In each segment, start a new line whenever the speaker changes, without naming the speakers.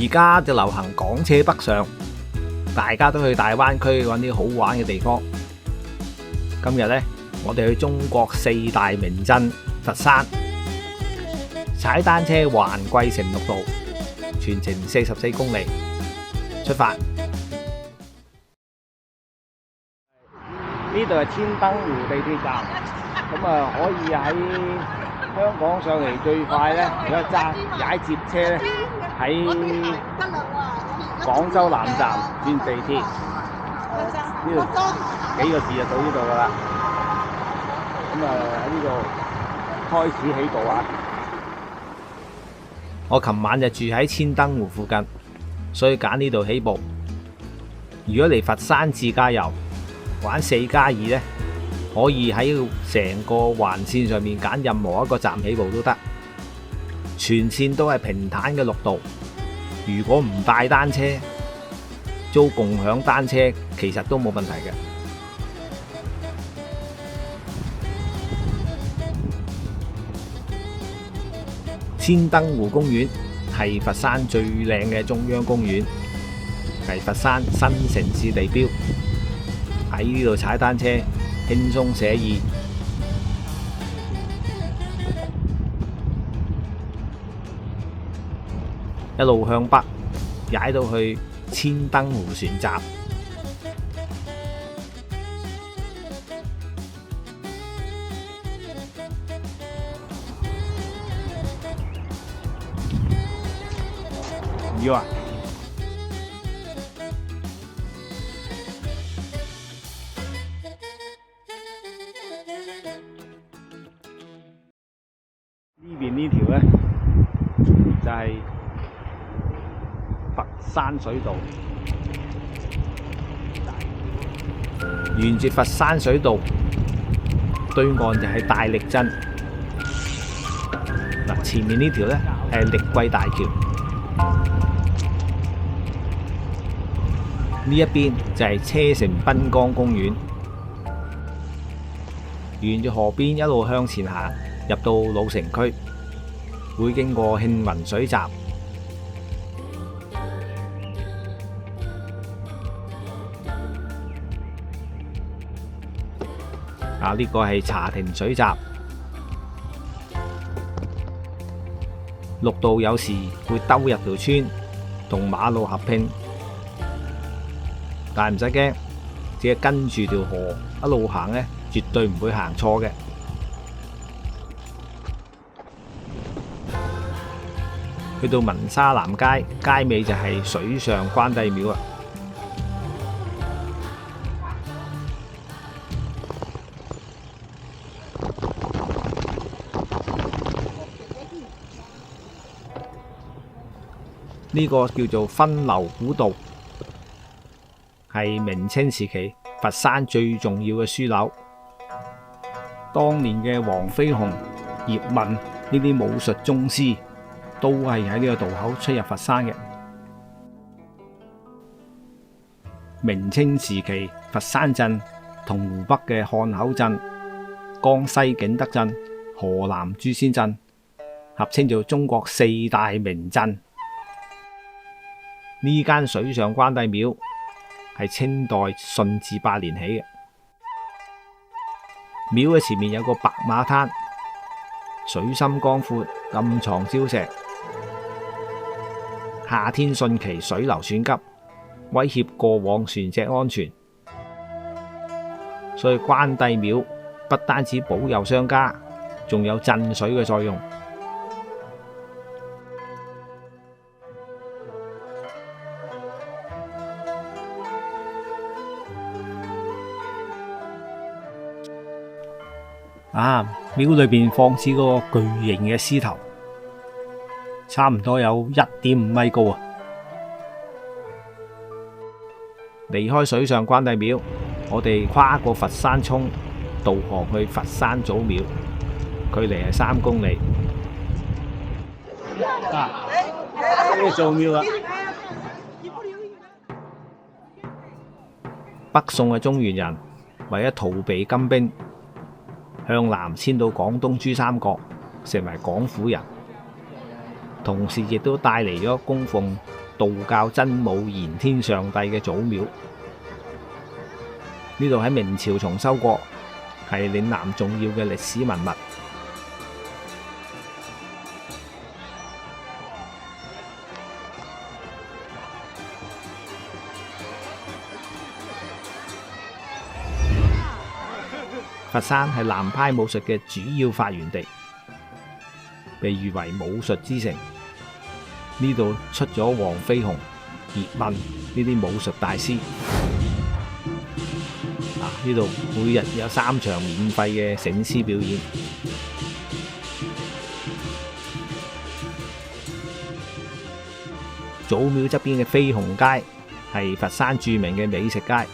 而家就流行港車北上，大家都去大灣區揾啲好玩嘅地方。今日呢，我哋去中國四大名鎮佛山，踩單車環桂城綠道，全程44公里，出發。呢度係千燈湖地鐵站，咁可以喺香港上嚟最快呢，如果踩接車呢，喺廣州南站轉地鐵，呢度幾個字就到呢度噶啦。咁喺呢度開始起步啊！我琴晚就住喺千燈湖附近，所以揀呢度起步。如果嚟佛山自駕遊玩4+2呢，可以喺成個環線上面揀任何一個站起步都得，全線都係平坦嘅綠道。如果唔帶單車，租共享單車其實都冇問題嘅。千燈湖公園係佛山最靚嘅中央公園，係佛山新城市地標。喺呢度踩單車輕鬆寫意。一路向北踩到去千燈湖船站，要啊！呢邊呢條呢，就係佛山水道，沿住佛山水道對岸就係大力鎮。嗱，前面呢條呢係力桂大橋，呢一邊就係車城濱江公園。沿住河邊一路向前行，入到老城區，會經過慶雲水站。呢個係茶亭水閘。綠道有時會兜入條村，同馬路合併，但係唔使驚，只係跟住條河一路行呢，絕對唔會行錯嘅。去到文沙南街，街尾就係水上關帝廟啊！呢個叫做分流古道，係明清時期佛山最重要嘅書樓。當年嘅黃飛鴻、葉問呢啲武術宗師都係喺呢個道口出入佛山嘅。明清時期佛山鎮同湖北嘅漢口鎮、江西景德鎮、河南朱仙鎮合稱做中國四大名鎮。呢間水上關帝廟係清代順治8年起嘅。廟嘅前面有個白馬灘，水深江闊，暗藏礁石。夏天汛期水流湍急，威脅過往船隻安全，所以關帝廟不單止保佑商家，仲有鎮水嘅作用。廟裏邊放置嗰個巨型嘅獅頭，差唔多有1.5米高啊！離開水上關帝廟，我哋跨過佛山涌，導航去佛山祖廟，距離係3公里。呢個祖廟啦，北宋嘅中原人為咗逃避金兵，向南遷到廣東珠三角，成為廣府人，同時亦都帶嚟咗供奉道教真武燃天上帝嘅祖廟。呢度喺明朝重修過，係嶺南重要嘅歷史文物。佛山係南派武術嘅主要發源地，被譽為武術之城。呢度出咗黃飛鴻、葉問呢啲武術大師。呢度每日有3場免費嘅醒獅表演。祖廟側邊嘅飛鴻街係佛山著名嘅美食街。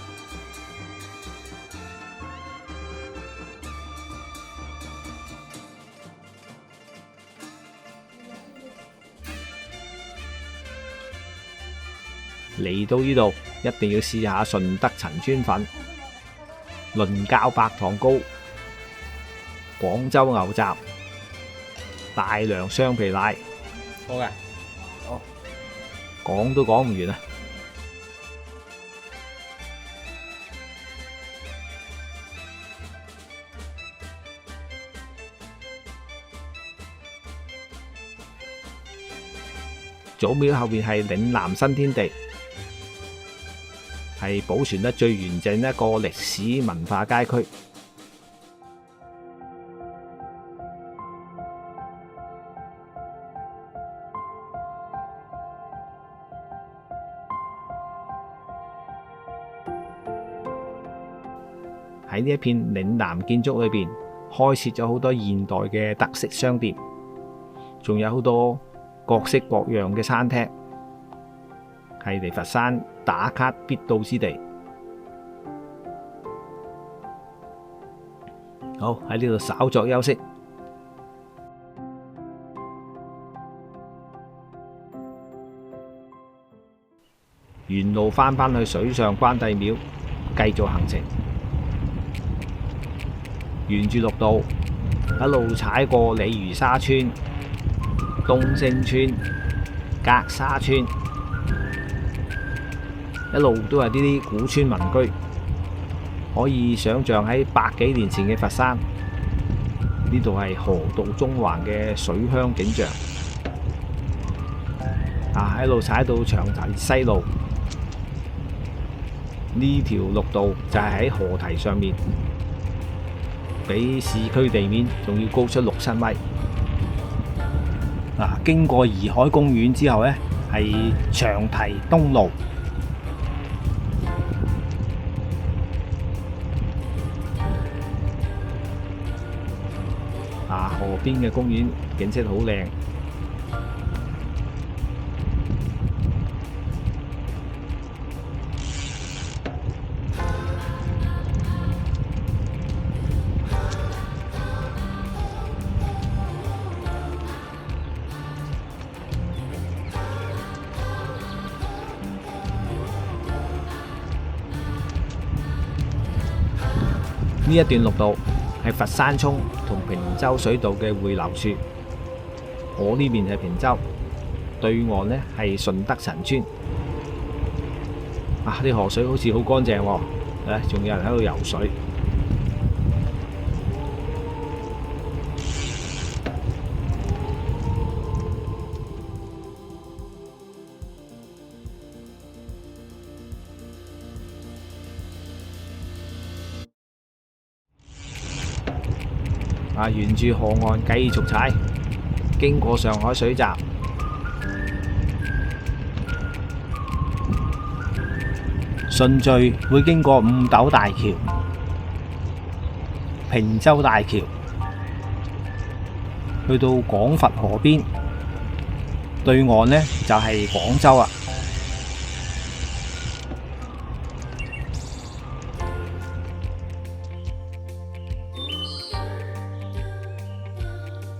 嚟到呢度一定要試下順德陳村粉、倫教白糖糕、廣州牛雜、大良雙皮奶。好嘅，好，講都講唔完啊！祖廟後邊係嶺南新天地，係保存得最完整一個歷史文化街區。喺呢一片嶺南建築裏邊，開設咗好多現代嘅特色商店，仲有好多各式各樣嘅餐廳，係嚟佛山打卡必到之地。好，喺呢度稍作休息，沿路返去水上關帝廟，繼續行程。沿住綠道一路踩過鯉魚沙村、東星村、格沙村，一路都係呢啲古村民居，可以想象喺100幾年前嘅佛山，呢度係河道縱橫嘅水鄉景象。一路踩到長堤西路，呢條綠道就係喺河堤上面，比市區地面仲要高出6-7米。經過怡海公園之後呢，係長堤東路。河邊嘅公園景色好靚。呢一段綠道係佛山涌同平洲水道嘅匯流處，我呢邊係平洲，對岸呢係順德陳村。啲河水好似好乾淨喎，仲有人喺度游水。沿住河岸繼續踩，經過上海水閘，順序會經過五斗大橋、平洲大橋，去到廣佛河邊，對岸呢就係廣州啊。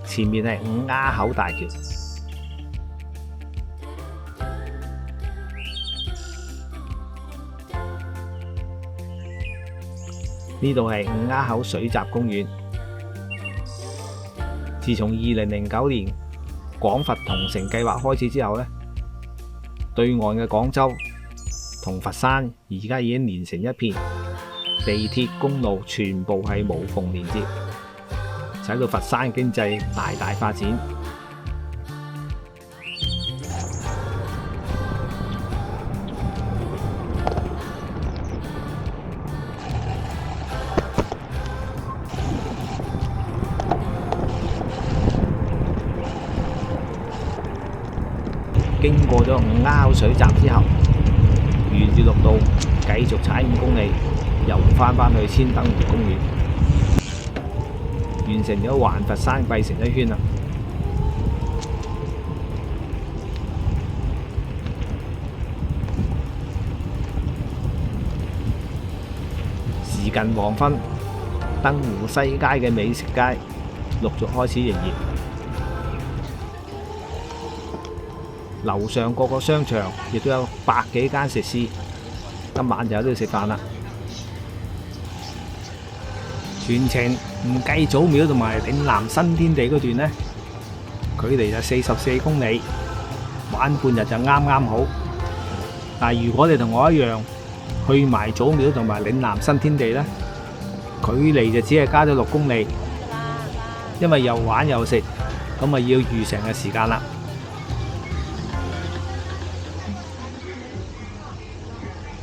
前面係五丫口大橋，呢度係五丫口水閘公園。自從2009年廣佛同城計劃開始之後呢，對岸嘅廣州同佛山而家已經連成一片，地鐵公路全部係無縫連接，使到佛山經濟大大發展。經過咗五凹水站之後，沿住陸道繼續踩5公里，又返去千燈湖公園，完成咗環佛山貴城一圈啦。時近黃昏，燈湖西街嘅美食街陸續開始營業。樓上各個商場亦都有100幾間食肆，今晚就喺度食飯啦。全程唔計祖廟同埋嶺南新天地嗰段呢，距離就44公里，玩半日就啱啱好。但係如果你同我一樣去埋祖廟同埋嶺南新天地呢，距離就只係加咗6公里，因為又玩又食，咁啊要預成嘅時間啦。